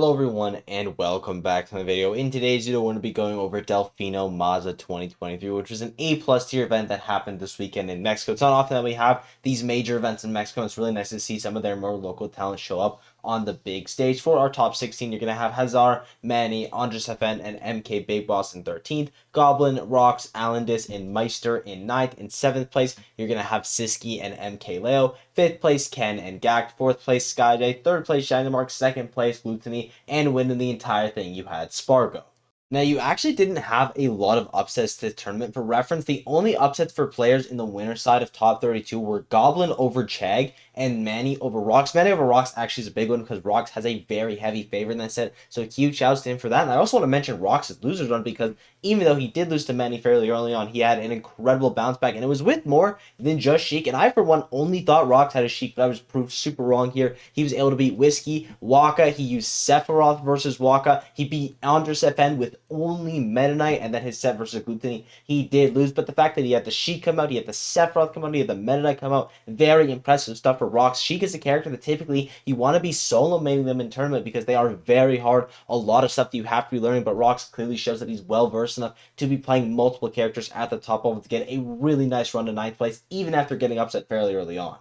Hello everyone and welcome back to my video. In today's video, we're going to be going over Delfino Maza 2023, which was an A+ tier event that happened this weekend in Mexico. It's not often that we have these major events in Mexico. It's really nice to see some of their more local talent show up on the big stage. For our top 16, you're going to have Hazard, Manny, Andres FN, and MK Big Boss in 13th. Goblin, Rox, Alandis, and Meister in 9th. In 7th place, you're going to have Siski and MK Leo. 5th place, Ken and Gact. 4th place, Skyday. 3rd place, Shinemark. 2nd place, Glutonny. And winning the entire thing, you had Spargo. Now, you actually didn't have a lot of upsets to the tournament. For reference, the only upsets for players in the winner side of top 32 were Goblin over Chag and Manny over Rox. Manny over Rox actually is a big one because Rox has a very heavy favorite in that set. So huge shouts to him for that. And I also want to mention Rox's loser's run because even though he did lose to Manny fairly early on, he had an incredible bounce back. And it was with more than just Sheik. And I, for one, only thought Rox had a Sheik, but I was proved super wrong here. He was able to beat Whiskey, Waka. He used Sephiroth versus Waka. He beat Andres FN with only Meta Knight, and then his set versus Glutonny, he did lose. But the fact that he had the Sheik come out, he had the Sephiroth come out, he had the Meta Knight come out, very impressive stuff for Rox. Sheik is a character that typically you want to be solo maining them in tournament because they are very hard. A lot of stuff that you have to be learning, but Rox clearly shows that he's well versed enough to be playing multiple characters at the top level to get a really nice run to 9th place, even after getting upset fairly early on.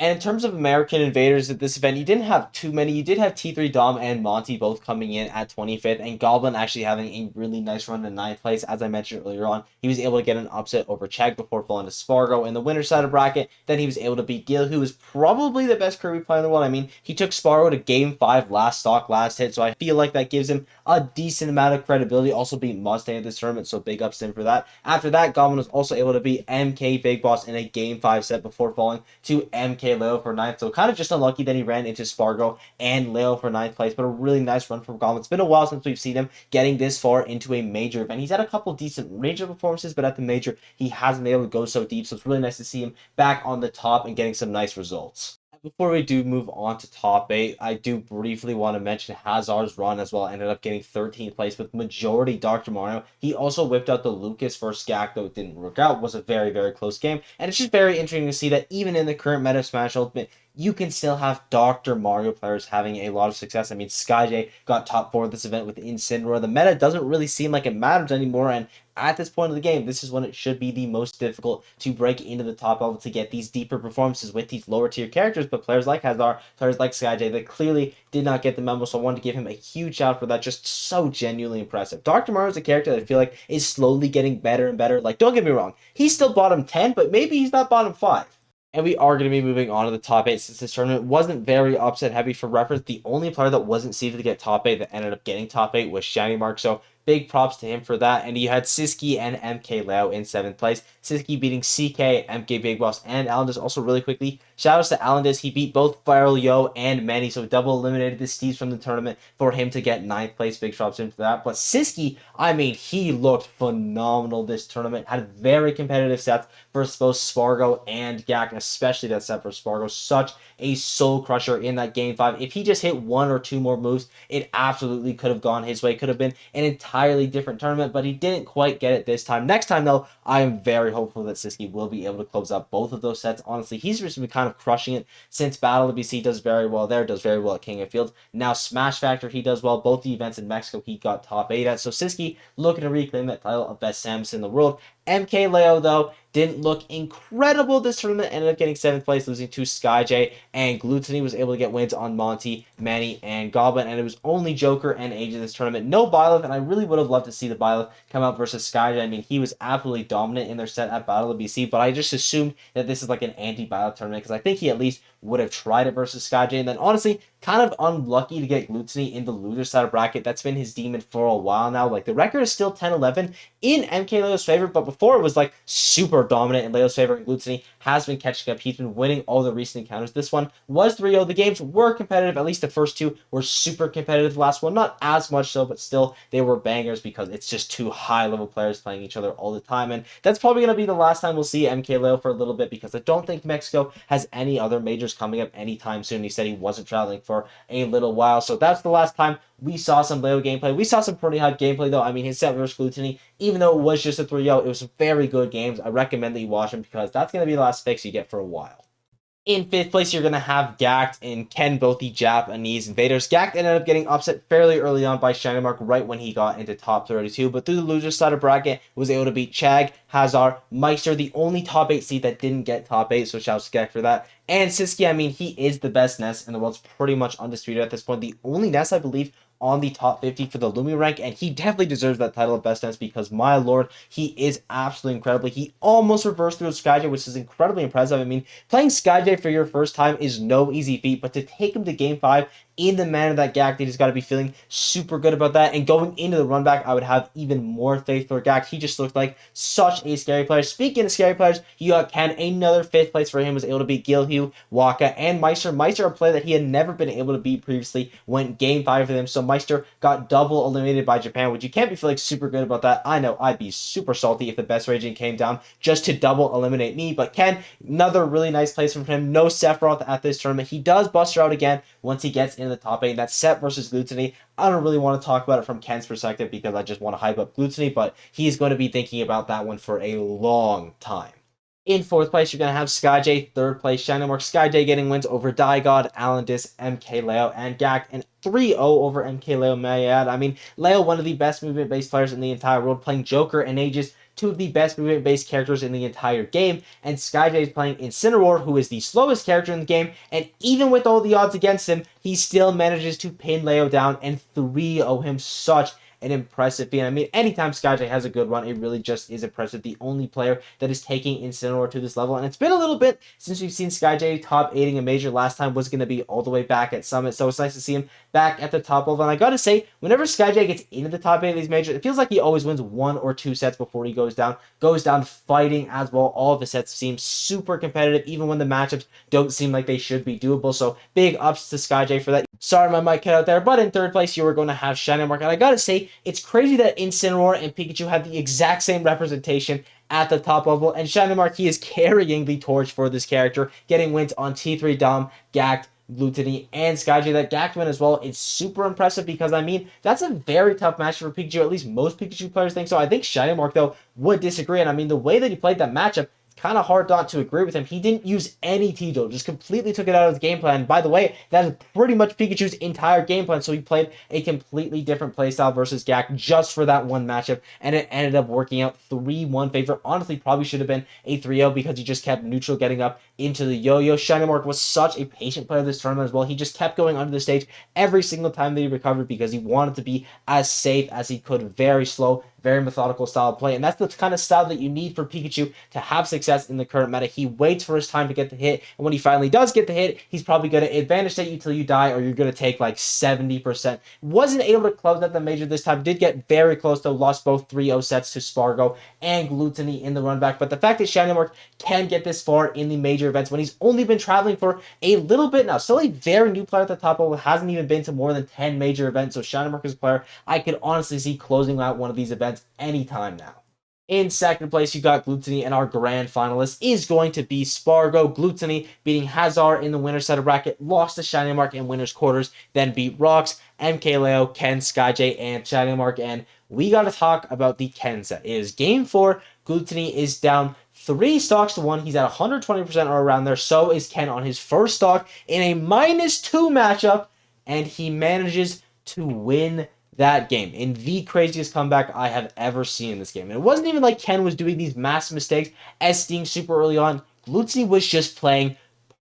And in terms of American invaders at this event, you didn't have too many. You did have T3 Dom and Monty both coming in at 25th, and Goblin actually having a really nice run to 9th place. As I mentioned earlier on, he was able to get an upset over Chag before falling to Spargo in the winner's side of bracket. Then he was able to beat Gil, who was probably the best Kirby player in the world. I mean, he took Spargo to Game 5 last stock, last hit, so I feel like that gives him a decent amount of credibility. Also beat Mustang at this tournament, so big ups to him for that. After that, Goblin was also able to beat MK Big Boss in a Game 5 set before falling to MK Leo for 9th. So kind of just unlucky that he ran into Spargo and Leo for 9th place, but a really nice run from Goblin. It's been a while since we've seen him getting this far into a major event. He's had a couple decent major performances, but at the major, he hasn't been able to go so deep. So it's really nice to see him back on the top and getting some nice results. Before we do move on to top 8, I do briefly want to mention Hazard's run as well. Ended up getting 13th place with majority Dr. Mario. He also whipped out the Lucas versus Gak, though it didn't work out. It was a very, very close game. And it's just very interesting to see that even in the current meta of Smash Ultimate, you can still have Dr. Mario players having a lot of success. I mean, SkyJ got top 4 of this event with Incineroar. The meta doesn't really seem like it matters anymore, and at this point of the game, this is when it should be the most difficult to break into the top level to get these deeper performances with these lower tier characters. But players like Hazard, players like SkyJ, that clearly did not get the memo, so I wanted to give him a huge shout for that. Just so genuinely impressive. Dr. Mario is a character that I feel like is slowly getting better and better. Like, don't get me wrong, he's still bottom 10, but maybe he's not bottom 5. And we are going to be moving on to the top 8 since this tournament wasn't very upset heavy. For reference, the only player that wasn't seeded to get top 8 that ended up getting top 8 was Shiny Mark. So big props to him for that. And you had Siski and MK Leo in 7th place. Siski beating CK, MK Big Boss, and Alandis. Also, really quickly, shout outs to Alandis. He beat both Viral Yo and Manny, so double eliminated the Steves from the tournament for him to get 9th place. Big props to him for that. But Siski, I mean, he looked phenomenal this tournament. Had very competitive sets versus both Spargo and Gak, especially that set for Spargo. Such a soul crusher in that Game 5. If he just hit 1 or 2 more moves, it absolutely could have gone his way. Could have been an entirely different tournament, but he didn't quite get it this time. Next time, though, I am very hopeful that Siski will be able to close out both of those sets. Honestly, he's just been kind of crushing it since Battle of BC. Does very well there, does very well at King of Fields. Now Smash Factor, he does well. Both the events in Mexico, he got top 8 at. So Siski looking to reclaim that title of best Samus in the world. MK Leo, though, didn't look incredible this tournament. Ended up getting 7th place, losing to SkyJ, and Glutonny was able to get wins on Monty, Manny, and Goblin, and it was only Joker and Age in this tournament. No Byleth, and I really would have loved to see the Byleth come out versus SkyJ. I mean, he was absolutely dominant in their set at Battle of BC, but I just assumed that this is like an anti-Byleth tournament because I think he at least would have tried it versus SkyJ, and then honestly, kind of unlucky to get Glutonny in the loser side of bracket. That's been his demon for a while now. Like, the record is still 10-11 in MK Leo's favor, but before it was like super dominant in Leo's favor, and Glutonny has been catching up. He's been winning all the recent encounters. This one was 3-0. The games were competitive. At least the first 2 were super competitive. The last one, not as much so, but still, they were bangers because it's just 2 high-level players playing each other all the time. And that's probably going to be the last time we'll see MK Leo for a little bit because I don't think Mexico has any other majors coming up anytime soon. He said he wasn't traveling for a little while. So that's the last time we saw some Leo gameplay. We saw some pretty hot gameplay, though. I mean, his set versus Glutonny, even though it was just a 3-0, it was very good games. I recommend that you watch them because that's going to be the last fix you get for a while. In fifth place, you're going to have Gact and Ken, both the Japanese invaders. Gact ended up getting upset fairly early on by Shining Mark right when he got into top 32, but through the loser side of bracket, was able to beat Chag, Hazard, Meister, the only top 8 seed that didn't get top 8, so shouts to Gact for that. And Siski, I mean, he is the best Ness in the world. It's pretty much undisputed at this point. The only Ness, I believe, on the top 50 for the Lumi rank, and he definitely deserves that title of best Ness because, my lord, he is absolutely incredible. He almost reversed through Skyjo, which is incredibly impressive. I mean, playing Skyjo for your first time is no easy feat, but to take him to game 5 in the manner that Gak did, he's got to be feeling super good about that. And going into the run back, I would have even more faith for Gak. He just looked like such a scary player. Speaking of scary players, you got Ken, another 5th place for him, was able to beat Gilhu, Waka, and Meister. Meister, a player that he had never been able to beat previously, went game 5 for them. So Meister got double eliminated by Japan, which you can't be feeling super good about that. I know I'd be super salty if the best raging came down just to double eliminate me. But Ken, another really nice place from him. No Sephiroth at this tournament. He does bust her out again once he gets into the top 8. That's Sep versus Glutonny. I don't really want to talk about it from Ken's perspective because I just want to hype up Glutonny, but he's going to be thinking about that one for a long time. In 4th place, you're going to have Skyj. 3rd place, Shining Mark. Skyj getting wins over Digod, Alandis, MK Leo, and Gak. And 3-0 over MK Leo, may I add. I mean, Leo, one of the best movement-based players in the entire world, playing Joker and Aegis, 2 of the best movement-based characters in the entire game. And Skyj is playing Incineroar, who is the slowest character in the game. And even with all the odds against him, he still manages to pin Leo down and 3-0 him. Such an impressive feat. I mean, anytime Skyjay has a good run, it really just is impressive. The only player that is taking Incineroar to this level, and it's been a little bit since we've seen Skyjay top 8ing a major. Last time was going to be all the way back at Summit, so it's nice to see him back at the top level. And I gotta say, whenever Skyjay gets into the top 8 of these majors, it feels like he always wins 1 or 2 sets before he goes down. Goes down fighting as well. All of his sets seem super competitive, even when the matchups don't seem like they should be doable. So big ups to Skyjay for that. Sorry, my mic cut out there, but in 3rd place, you were going to have Shining Mark. And I gotta say, it's crazy that Incineroar and Pikachu have the exact same representation at the top level, and Shining Mark, he is carrying the torch for this character, getting wins on T3 Dom, Gact, Glutonny, and Skyj. That Gact win as well, it's super impressive because, I mean, that's a very tough match for Pikachu. At least most Pikachu players think so. I think Shining Mark, though, would disagree, and I mean, the way that he played that matchup, kind of hard not to agree with him. He didn't use any T-Jolt, just completely took it out of his game plan. By the way, that is pretty much Pikachu's entire game plan, so he played a completely different playstyle versus Gak just for that one matchup, and it ended up working out 3-1 favor. Honestly, probably should have been a 3-0 because he just kept neutral getting up into the yo-yo. Shining Mark was such a patient player this tournament as well. He just kept going under the stage every single time that he recovered because he wanted to be as safe as he could. Very slow, very methodical style of play, and that's the kind of style that you need for Pikachu to have success in the current meta. He waits for his time to get the hit, and when he finally does get the hit, he's probably going to advantage state you till you die, or you're going to take like 70%. Wasn't able to close at the major this time, did get very close though, lost both 3-0 sets to Spargo and Glutonny in the run back, but the fact that Shining Mark can get this far in the major events when he's only been traveling for a little bit now, still a very new player at the top level, hasn't even been to more than 10 major events, so Shining Mark is a player I could honestly see closing out one of these events anytime now. In 2nd place, you got Glutonny, and our grand finalist is going to be Spargo. Glutonny beating Hazard in the winner's set of bracket, lost to Shining Mark in winner's quarters, then beat Rocks, MK Leo, Ken, Skyj, and Shining Mark. And we got to talk about the Ken set. It is game 4. Glutonny is down 3 stocks to 1. He's at 120% or around there. So is Ken on his first stock in a -2 matchup, and he manages to win that game in the craziest comeback I have ever seen in this game. And it wasn't even like Ken was doing these massive mistakes, SDing super early on. Glutonny was just playing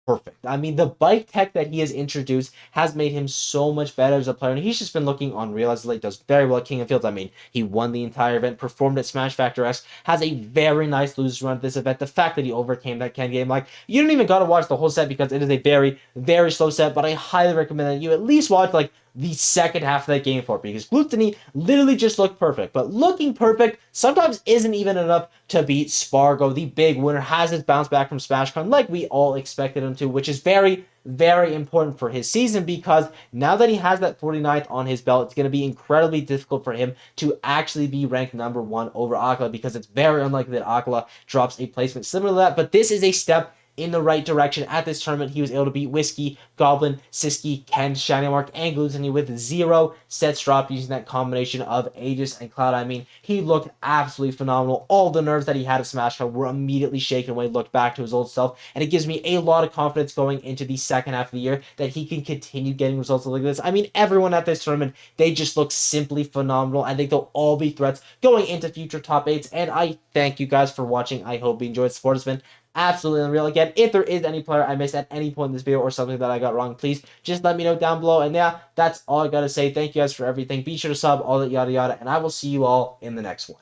perfect. I mean, the bike tech that he has introduced has made him so much better as a player, and he's just been looking unreal as late. Does very well at King of Fields. I mean, he won the entire event, performed at Smash Factor X, has a very nice losers run at this event. The fact that he overcame that Ken game, like, you don't even got to watch the whole set because it is a very, very slow set, but I highly recommend that you at least watch, like, the second half of that game for it, because Glutonny literally just looked perfect. But looking perfect sometimes isn't even enough to beat Spargo. The big winner has his bounce back from SmashCon like we all expected him to, which is very, very important for his season, because now that he has that 49th on his belt, it's going to be incredibly difficult for him to actually be ranked #1 over Akala, because it's very unlikely that Akala drops a placement similar to that. But this is a step in the right direction. At this tournament, he was able to beat Whiskey, Goblin, Siski, Ken, Shining Mark, and Glutonny with 0 sets dropped using that combination of Aegis and Cloud. I mean, he looked absolutely phenomenal. All the nerves that he had of Smash Cut were immediately shaken when he looked back to his old self, and it gives me a lot of confidence going into the second half of the year that he can continue getting results like this. I mean, everyone at this tournament, they just look simply phenomenal. I think they'll all be threats going into future top 8s, and I thank you guys for watching. I hope you enjoyed. Support has been absolutely unreal. Again, if there is any player I missed at any point in this video or something that I got wrong, please just let me know down below. And yeah, that's all I gotta say. Thank you guys for everything. Be sure to sub, all that yada yada, and I will see you all in the next one.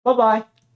Bye-bye.